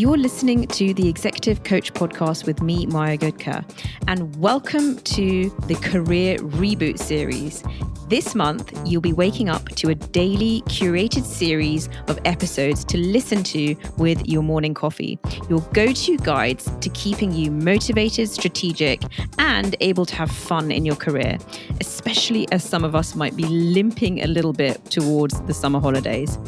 You're listening to the Executive Coach Podcast with me, Maya Goodker, and welcome to the Career Reboot series. This month, you'll be waking up to a daily curated series of episodes to listen to with your morning coffee. Your go-to guides to keeping you motivated, strategic, and able to have fun in your career, especially as some of us might be limping a little bit towards the summer holidays.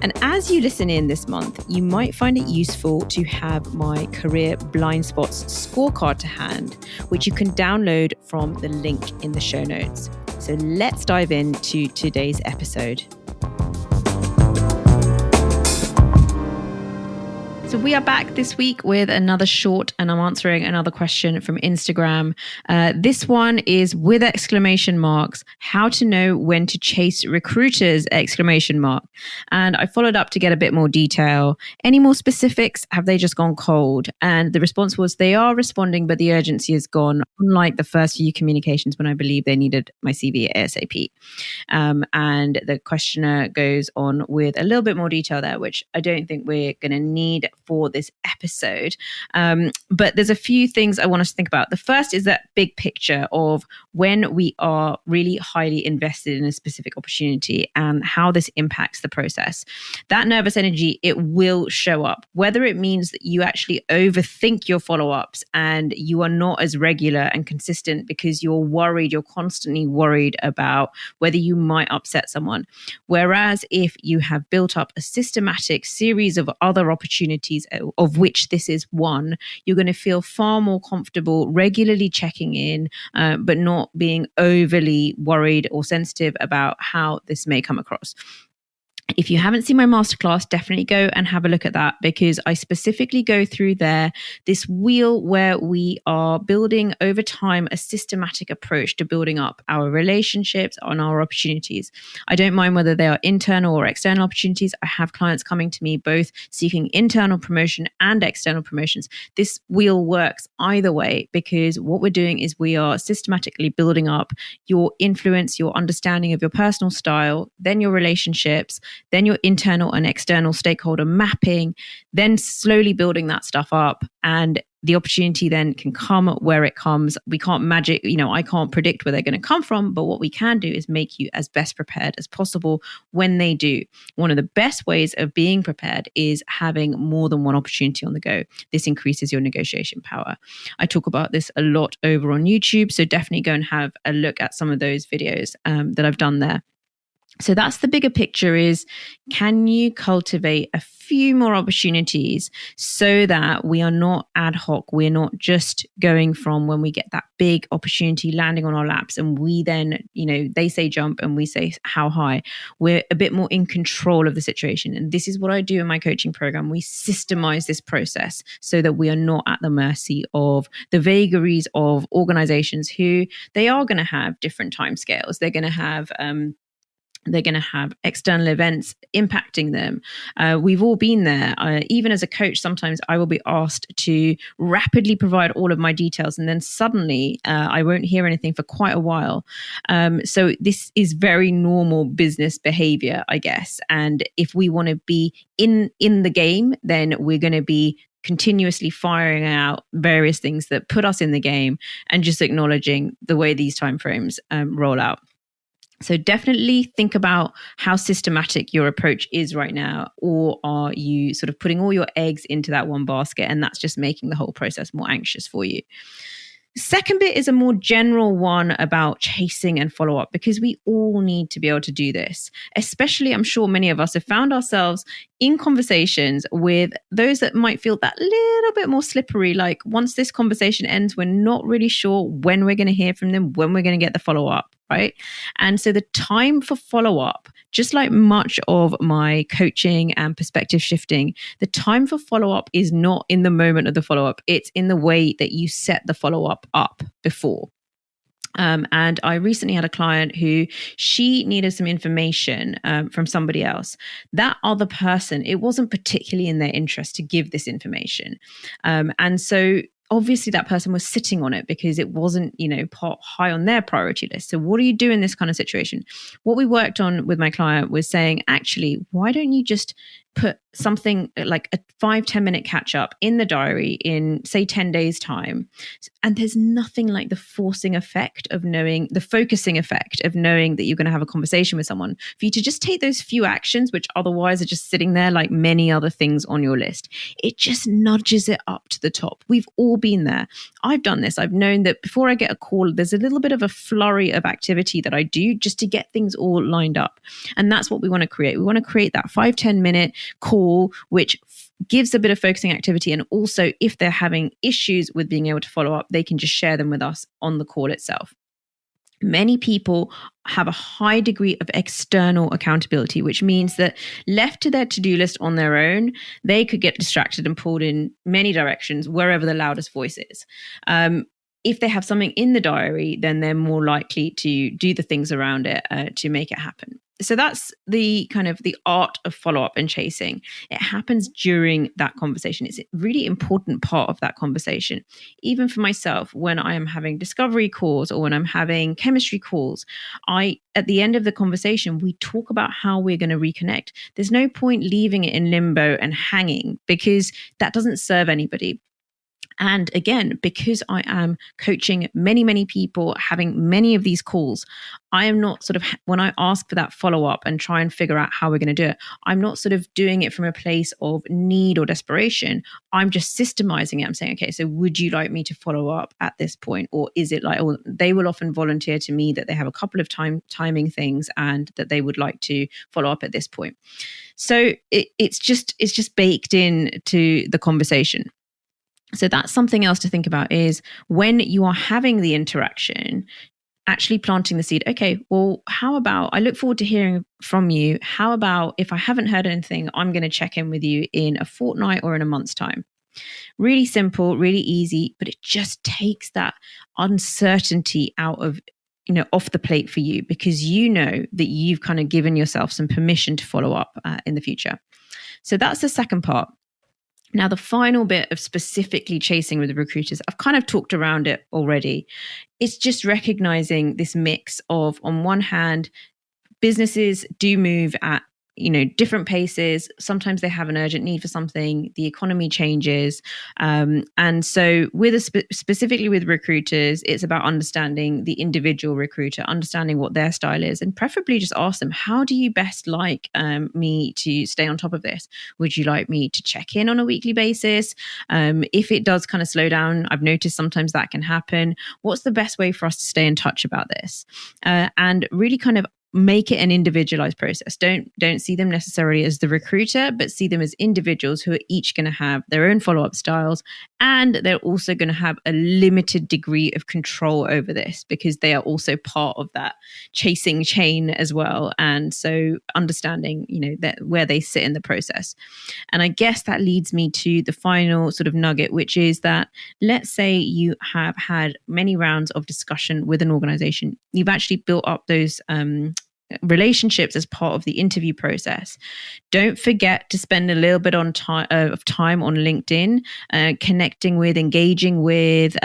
And as you listen in this month, you might find it useful to have my Career Blindspots scorecard to hand, which you can download from the link in the show notes. So let's dive into today's episode. So we are back this week with another short, and I'm answering another question from Instagram. This one is with exclamation marks, how to know when to chase recruiters, exclamation mark. And I followed up to get a bit more detail. Any more specifics? Have they just gone cold? And the response was they are responding, but the urgency is gone, unlike the first few communications when I believe they needed my CV ASAP. And the questioner goes on with a little bit more detail there, which I don't think we're going to need for this episode. But there's a few things I want us to think about. The first is that big picture of when we are really highly invested in a specific opportunity and how this impacts the process. That nervous energy, it will show up, whether it means that you actually overthink your follow-ups and you are not as regular and consistent because you're worried, you're constantly worried about whether you might upset someone. Whereas if you have built up a systematic series of other opportunities, of which this is one, you're going to feel far more comfortable regularly checking in, but not being overly worried or sensitive about how this may come across. If you haven't seen my masterclass, definitely go and have a look at that, because I specifically go through there this wheel where we are building over time a systematic approach to building up our relationships and our opportunities. I don't mind whether they are internal or external opportunities. I have clients coming to me both seeking internal promotion and external promotions. This wheel works either way, because what we're doing is we are systematically building up your influence, your understanding of your personal style, then your relationships, then your internal and external stakeholder mapping, then slowly building that stuff up. And the opportunity then can come where it comes. We can't magic, I can't predict where they're going to come from, but what we can do is make you as best prepared as possible when they do. One of the best ways of being prepared is having more than one opportunity on the go. This increases your negotiation power. I talk about this a lot over on YouTube, so definitely go and have a look at some of those videos that I've done there. So that's the bigger picture, is can you cultivate a few more opportunities so that we are not ad hoc? We're not just going from when we get that big opportunity landing on our laps and we then, they say jump and we say how high. We're a bit more in control of the situation. And this is what I do in my coaching program. We systemize this process so that we are not at the mercy of the vagaries of organizations who they are going to have different timescales. They're going to have external events impacting them. We've all been there. Even as a coach, sometimes I will be asked to rapidly provide all of my details, and then suddenly I won't hear anything for quite a while. So this is very normal business behavior, I guess. And if we want to be in the game, then we're going to be continuously firing out various things that put us in the game and just acknowledging the way these timeframes roll out. So definitely think about how systematic your approach is right now, or are you sort of putting all your eggs into that one basket and that's just making the whole process more anxious for you? Second bit is a more general one about chasing and follow up, because we all need to be able to do this. Especially, I'm sure many of us have found ourselves in conversations with those that might feel that little bit more slippery. Like once this conversation ends, we're not really sure when we're going to hear from them, when we're going to get the follow up, right? And so the time for follow up, just like much of my coaching and perspective shifting, the time for follow-up is not in the moment of the follow-up. It's in the way that you set the follow-up up before. And I recently had a client who she needed some information from somebody else. That other person, it wasn't particularly in their interest to give this information. And so obviously that person was sitting on it because it wasn't, high on their priority list. So what do you do in this kind of situation? What we worked on with my client was saying, actually, why don't you just put something like a 5-10 minute catch up in the diary in, say, 10 days time. And there's nothing like the focusing effect of knowing that you're going to have a conversation with someone, for you to just take those few actions, which otherwise are just sitting there like many other things on your list. It just nudges it up to the top. We've all been there. I've done this. I've known that before I get a call, there's a little bit of a flurry of activity that I do just to get things all lined up. And that's what we want to create. We want to create that 5-10 minute call, which gives a bit of focusing activity. And also, if they're having issues with being able to follow up, they can just share them with us on the call itself. Many people have a high degree of external accountability, which means that left to their to-do list on their own, they could get distracted and pulled in many directions wherever the loudest voice is. If they have something in the diary, then they're more likely to do the things around it to make it happen. So that's the kind of the art of follow-up and chasing. It happens during that conversation. It's a really important part of that conversation. Even for myself, when I am having discovery calls or when I'm having chemistry calls, at the end of the conversation, we talk about how we're going to reconnect. There's no point leaving it in limbo and hanging, because that doesn't serve anybody. And again, because I am coaching many, many people, having many of these calls, I am not sort of, when I ask for that follow-up and try and figure out how we're going to do it, I'm not sort of doing it from a place of need or desperation. I'm just systemizing it. I'm saying, okay, so would you like me to follow up at this point? Or is it like, or they will often volunteer to me that they have a couple of timing things and that they would like to follow up at this point. So it's just baked into the conversation. So that's something else to think about, is when you are having the interaction, actually planting the seed. Okay, well, how about, I look forward to hearing from you. How about if I haven't heard anything, I'm going to check in with you in a fortnight or in a month's time. Really simple, really easy, but it just takes that uncertainty out of, off the plate for you, because you know that you've kind of given yourself some permission to follow up in the future. So that's the second part. Now, the final bit of specifically chasing with the recruiters, I've kind of talked around it already. It's just recognizing this mix of, on one hand, businesses do move at different paces. Sometimes they have an urgent need for something. The economy changes. And so specifically with recruiters, it's about understanding the individual recruiter, understanding what their style is, and preferably just ask them, how do you best like me to stay on top of this? Would you like me to check in on a weekly basis? If it does kind of slow down, I've noticed sometimes that can happen. What's the best way for us to stay in touch about this? And really kind of make it an individualized process. Don't see them necessarily as the recruiter, but see them as individuals who are each going to have their own follow-up styles. And they're also going to have a limited degree of control over this, because they are also part of that chasing chain as well. And so understanding, that where they sit in the process. And I guess that leads me to the final sort of nugget, which is that, let's say you have had many rounds of discussion with an organization. You've actually built up those relationships as part of the interview process. Don't forget to spend a little bit of time on LinkedIn, connecting with, engaging with,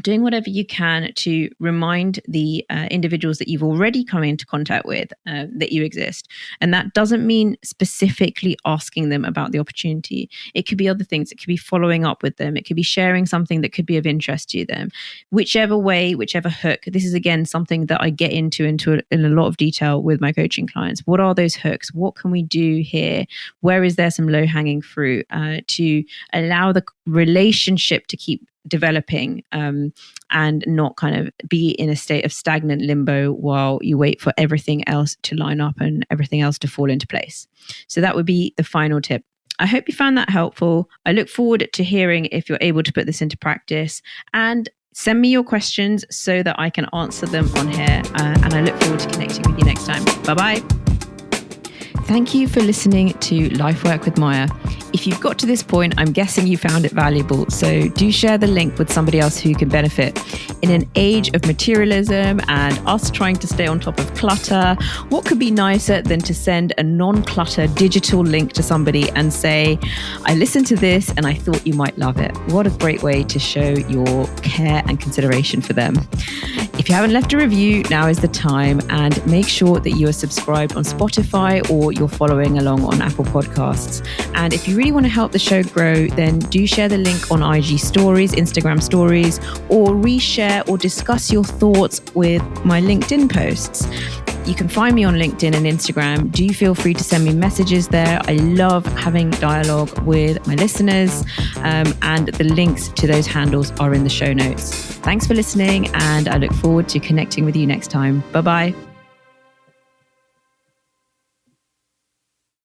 doing whatever you can to remind the individuals that you've already come into contact with that you exist. And that doesn't mean specifically asking them about the opportunity. It could be other things. It could be following up with them. It could be sharing something that could be of interest to them. Whichever way, whichever hook. This is, again, something that I get into in a lot of detail with my coaching clients. What are those hooks? What can we do here? Where is there some low-hanging fruit to allow the relationship to keep developing and not kind of be in a state of stagnant limbo while you wait for everything else to line up and everything else to fall into place. So that would be the final tip. I hope you found that helpful. I look forward to hearing if you're able to put this into practice, and send me your questions so that I can answer them on here. And I look forward to connecting with you next time. Bye-bye. Thank you for listening to Life Work with Maya. If you've got to this point, I'm guessing you found it valuable. So do share the link with somebody else who can benefit. In an age of materialism and us trying to stay on top of clutter, what could be nicer than to send a non-clutter digital link to somebody and say, I listened to this and I thought you might love it. What a great way to show your care and consideration for them. If you haven't left a review, now is the time, and make sure that you are subscribed on Spotify or you're following along on Apple Podcasts. And if you really want to help the show grow, then do share the link on IG stories, Instagram stories, or reshare or discuss your thoughts with my LinkedIn posts. You can find me on LinkedIn and Instagram. Do feel free to send me messages there. I love having dialogue with my listeners, and the links to those handles are in the show notes. Thanks for listening, and I look forward to connecting with you next time. Bye-bye.